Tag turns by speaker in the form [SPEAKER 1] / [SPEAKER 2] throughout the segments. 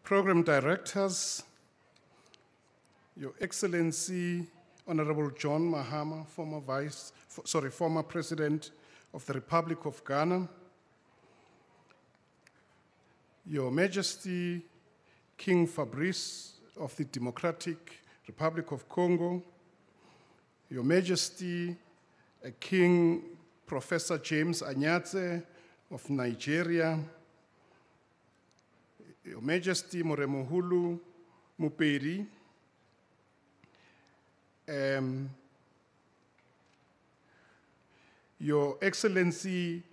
[SPEAKER 1] Program directors, Your Excellency, Honorable John Mahama, former President of the Republic of Ghana, Your Majesty, King Fabrice of the Democratic Republic of Congo, Your Majesty, King Professor James Anyatse of Nigeria, Your Majesty Moremohulu Muperi, Your Excellency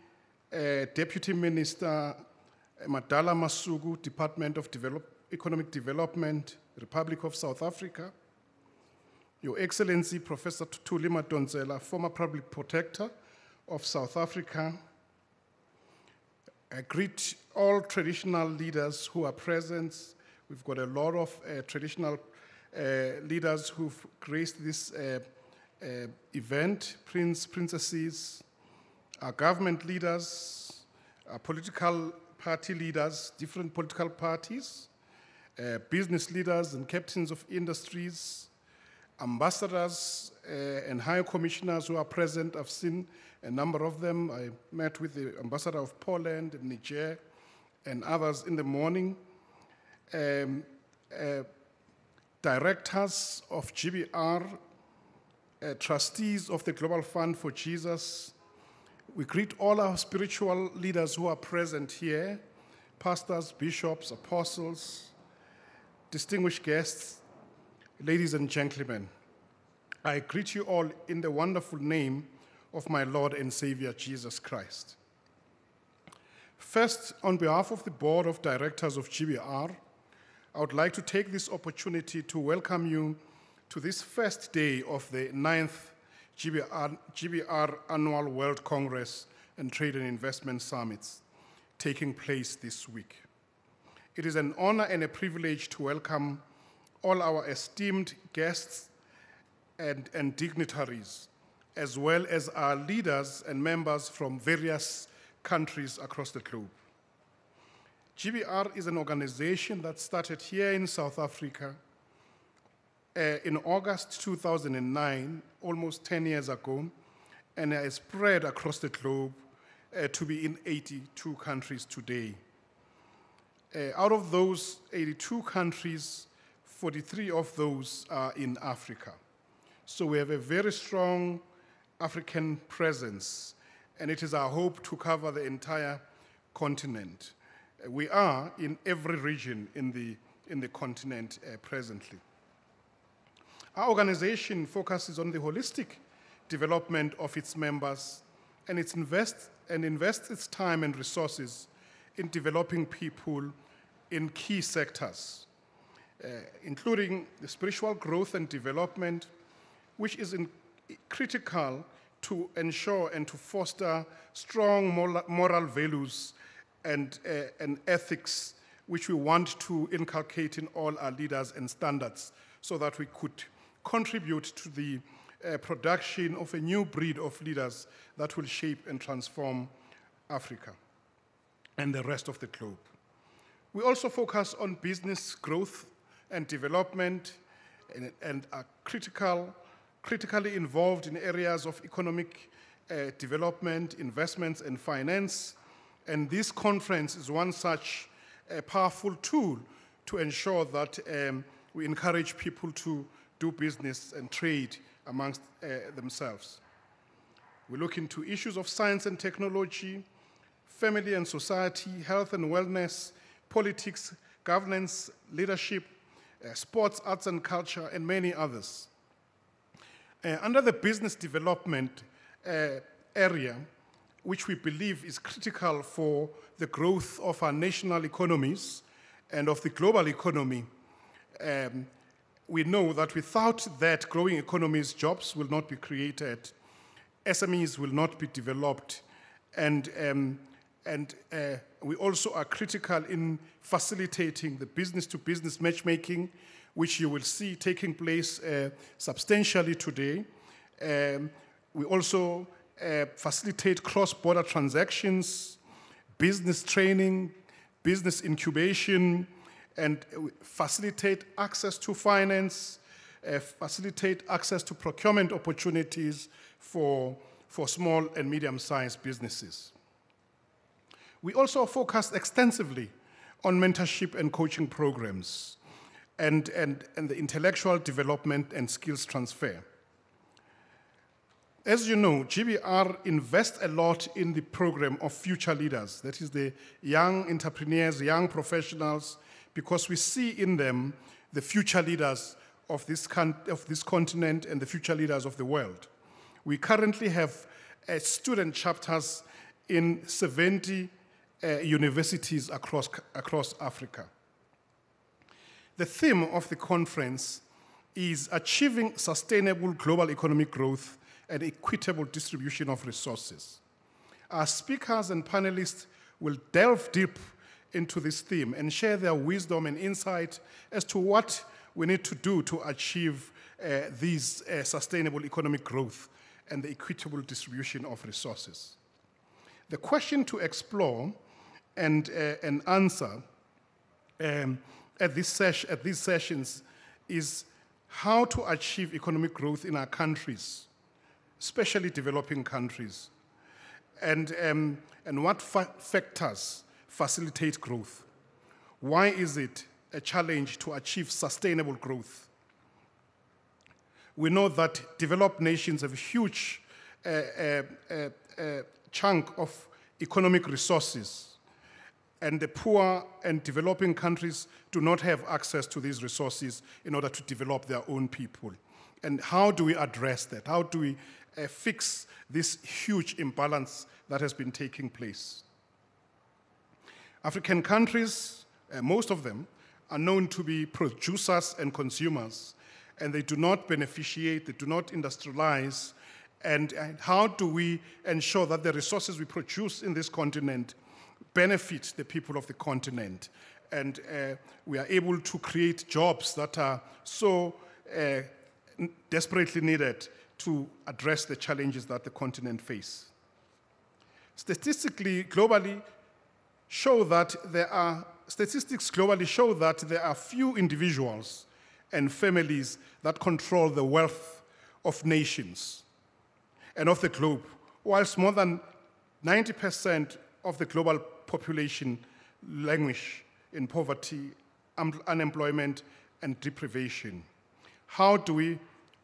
[SPEAKER 1] Deputy Minister Madala Masugu, Department of Economic Development, Republic of South Africa, Your Excellency Professor Thuli Madonsela, former Public Protector of South Africa. I greet all traditional leaders who are present. We've got a lot of traditional leaders who've graced this event, princesses, our government leaders, our political party leaders, different political parties, business leaders and captains of industries, ambassadors and high commissioners who are present. I've seen a number of them. I met with the ambassador of Poland and Niger and others in the morning. Directors of GBR, trustees of the Global Fund for Jesus. We greet all our spiritual leaders who are present here, pastors, bishops, apostles, distinguished guests, ladies and gentlemen. I greet you all in the wonderful name of my Lord and Savior, Jesus Christ. First, on behalf of the Board of Directors of GBR, I would like to take this opportunity to welcome you to this first day of the 9th GBR Annual World Congress and Trade and Investment Summits taking place this week. It is an honor and a privilege to welcome all our esteemed guests and dignitaries, as well as our leaders and members from various countries across the globe. GBR is an organization that started here in South Africa in August 2009, almost 10 years ago, and has spread across the globe to be in 82 countries today. Out of those 82 countries, 43 of those are in Africa. So we have a very strong African presence, and it is our hope to cover the entire continent. We are in every region in the continent presently. Our organization focuses on the holistic development of its members, and it invests its time and resources in developing people in key sectors, including the spiritual growth and development, which is critical to ensure and to foster strong moral values and ethics, which we want to inculcate in all our leaders and standards, so that we could contribute to the production of a new breed of leaders that will shape and transform Africa and the rest of the globe. We also focus on business growth and development and are critically involved in areas of economic development, investments, and finance. And this conference is one such powerful tool to ensure that we encourage people to do business and trade amongst themselves. We look into issues of science and technology, family and society, health and wellness, politics, governance, leadership, sports, arts and culture, and many others. Under the business development area, which we believe is critical for the growth of our national economies and of the global economy, we know that without that growing economies, jobs will not be created, SMEs will not be developed, and we also are critical in facilitating the business-to-business matchmaking, which you will see taking place substantially today. We also facilitate cross-border transactions, business training, business incubation, and facilitate access to finance, facilitate access to procurement opportunities for small and medium-sized businesses. We also focused extensively on mentorship and coaching programs and the intellectual development and skills transfer. As you know, GBR invests a lot in the program of future leaders, that is the young entrepreneurs, young professionals, because we see in them the future leaders of this continent and the future leaders of the world. We currently have student chapters in 70 universities across Africa. The theme of the conference is achieving sustainable global economic growth and equitable distribution of resources. Our speakers and panelists will delve deep into this theme and share their wisdom and insight as to what we need to do to achieve these sustainable economic growth and the equitable distribution of resources. The question to explore and answer at these sessions is how to achieve economic growth in our countries, especially developing countries, and what factors facilitate growth. Why is it a challenge to achieve sustainable growth? We know that developed nations have a huge chunk of economic resources, and the poor and developing countries do not have access to these resources in order to develop their own people. And how do we address that? How do we fix this huge imbalance that has been taking place? African countries, most of them, are known to be producers and consumers, and they do not beneficiate, they do not industrialize. And how do we ensure that the resources we produce in this continent benefit the people of the continent? And we are able to create jobs that are so desperately needed to address the challenges that the continent faces. Statistics globally show that there are few individuals and families that control the wealth of nations and of the globe, whilst more than 90% of the global population languish in poverty, unemployment, and deprivation. How do we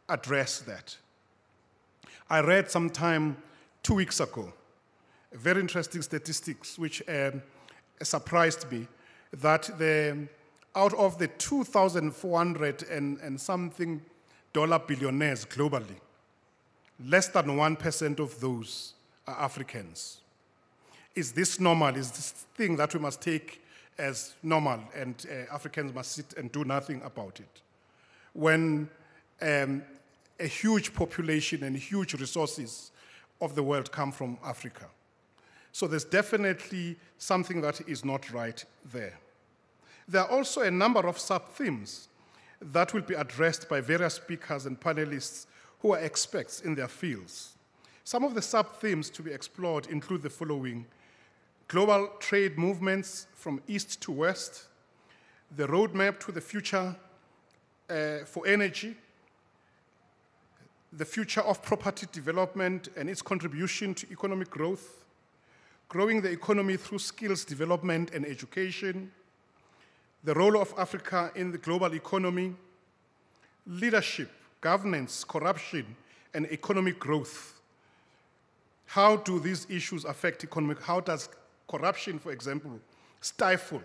[SPEAKER 1] address that? I read sometime 2 weeks ago a very interesting statistics which surprised me, that out of the 2,400 and something billionaires globally, less than 1% of those are Africans. Is this normal? Is this thing that we must take as normal and Africans must sit and do nothing about it? When a huge population and huge resources of the world come from Africa. So there's definitely something that is not right there. There are also a number of sub-themes that will be addressed by various speakers and panelists who are experts in their fields. Some of the sub-themes to be explored include the following: global trade movements from east to west, the roadmap to the future for energy, the future of property development and its contribution to economic growth, growing the economy through skills development and education, the role of Africa in the global economy, leadership, governance, corruption, and economic growth. How do these issues affect economic? How does corruption, for example, stifle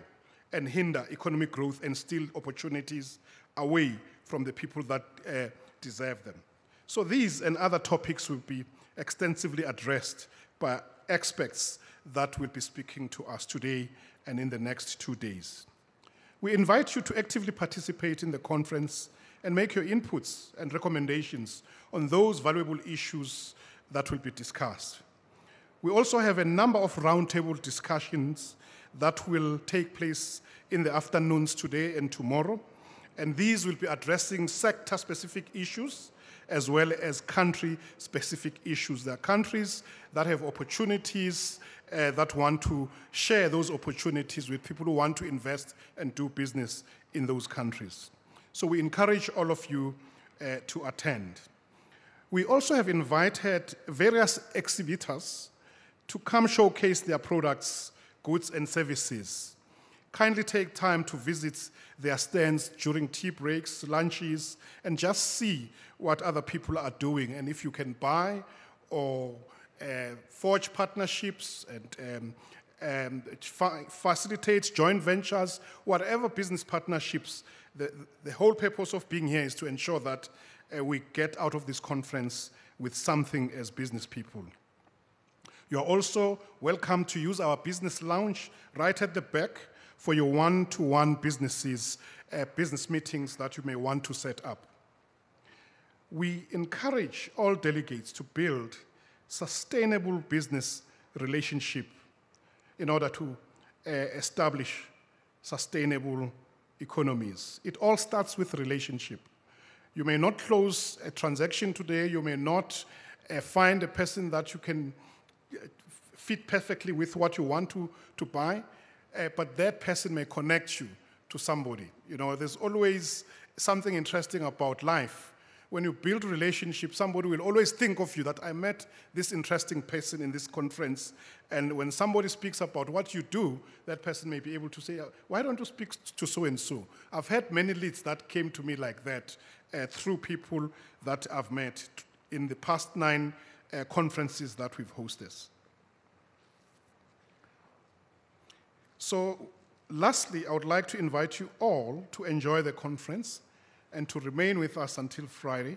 [SPEAKER 1] and hinder economic growth and steal opportunities away from the people that deserve them? So these and other topics will be extensively addressed by experts that will be speaking to us today and in the next 2 days. We invite you to actively participate in the conference and make your inputs and recommendations on those valuable issues that will be discussed. We also have a number of roundtable discussions that will take place in the afternoons today and tomorrow, and these will be addressing sector-specific issues as well as country-specific issues. There are countries that have opportunities that want to share those opportunities with people who want to invest and do business in those countries. So we encourage all of you to attend. We also have invited various exhibitors to come showcase their products, goods, and services. Kindly take time to visit their stands during tea breaks, lunches, and just see what other people are doing. And if you can buy or forge partnerships and facilitate joint ventures, whatever business partnerships, the whole purpose of being here is to ensure that we get out of this conference with something as business people. You are also welcome to use our business lounge right at the back for your one-to-one business meetings that you may want to set up. We encourage all delegates to build sustainable business relationship in order to establish sustainable economies. It all starts with relationship. You may not close a transaction today, you may not find a person that you can fit perfectly with what you want to buy, but that person may connect you to somebody. You know, there's always something interesting about life. When you build relationships, somebody will always think of you that I met this interesting person in this conference, and when somebody speaks about what you do, that person may be able to say, why don't you speak to so-and-so? I've had many leads that came to me like that through people that I've met in the past 9 conferences that we've hosted. So, lastly, I would like to invite you all to enjoy the conference and to remain with us until Friday.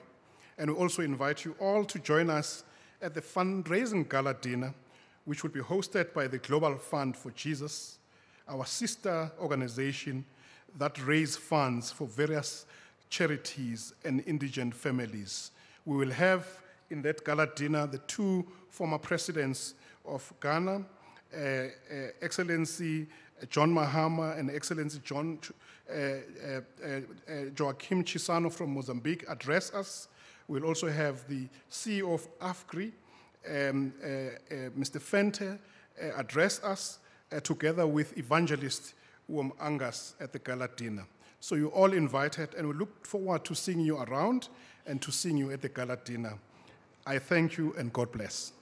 [SPEAKER 1] And we also invite you all to join us at the fundraising gala dinner, which will be hosted by the Global Fund for Jesus, our sister organization that raises funds for various charities and indigent families. We will have in that gala dinner the 2 former presidents of Ghana, Excellency John Mahama and Excellency Joaquim Chissano from Mozambique address us. We'll also have the CEO of AFGRI, Mr. Fente, address us together with evangelist Angas at the gala dinner. So you're all invited, and we look forward to seeing you around and to seeing you at the gala dinner. I thank you, and God bless.